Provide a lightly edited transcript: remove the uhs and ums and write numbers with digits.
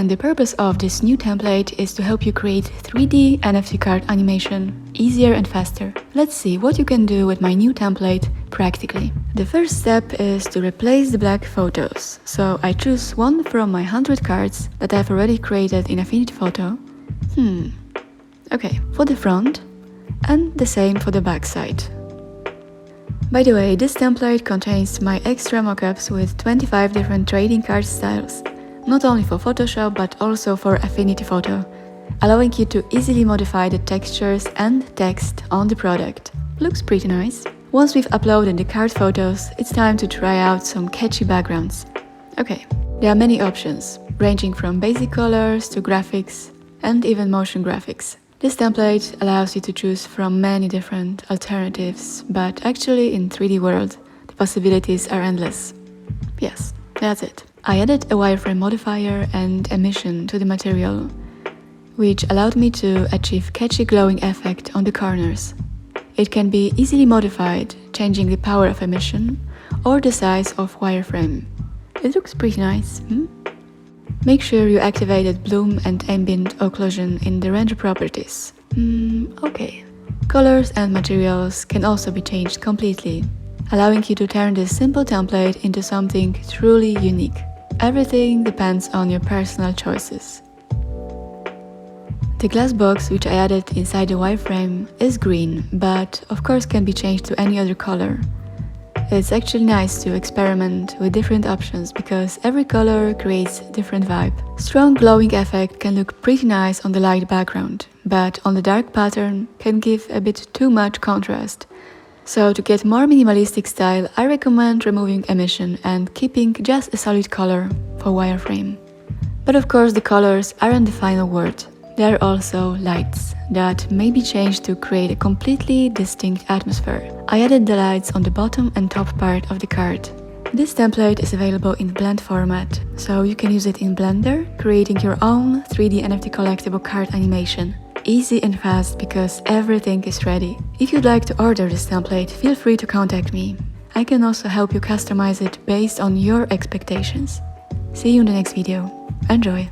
and the purpose of this new template is to help you create 3D NFT card animation easier and faster. Let's see what you can do with my new template practically. The first step is to replace the black photos. So I choose one from my 100 cards that I've already created in Affinity Photo. Okay, for the front, and the same for the back side. By the way, this template contains my extra mockups with 25 different trading card styles, not only for Photoshop but also for Affinity Photo, allowing you to easily modify the textures and text on the product. Looks pretty nice. Once we've uploaded the card photos, it's time to try out some catchy backgrounds. Okay, there are many options, ranging from basic colors to graphics and even motion graphics. This template allows you to choose from many different alternatives, but actually in 3D world, the possibilities are endless. Yes, that's it. I added a wireframe modifier and emission to the material, which allowed me to achieve catchy glowing effect on the corners. It can be easily modified, changing the power of emission or the size of wireframe. It looks pretty nice, Make sure you activated bloom and ambient occlusion in the render properties. Okay. Colors and materials can also be changed completely, allowing you to turn this simple template into something truly unique. Everything depends on your personal choices. The glass box which I added inside the wireframe is green, but of course can be changed to any other color. It's actually nice to experiment with different options because every color creates a different vibe. Strong glowing effect can look pretty nice on the light background, but on the dark pattern can give a bit too much contrast. So to get more minimalistic style, I recommend removing emission and keeping just a solid color for wireframe. But of course the colors aren't the final word. There are also lights that may be changed to create a completely distinct atmosphere. I added the lights on the bottom and top part of the card. This template is available in blend format, so you can use it in Blender, creating your own 3D NFT collectible card animation. Easy and fast because everything is ready. If you'd like to order this template, feel free to contact me. I can also help you customize it based on your expectations. See you in the next video. Enjoy!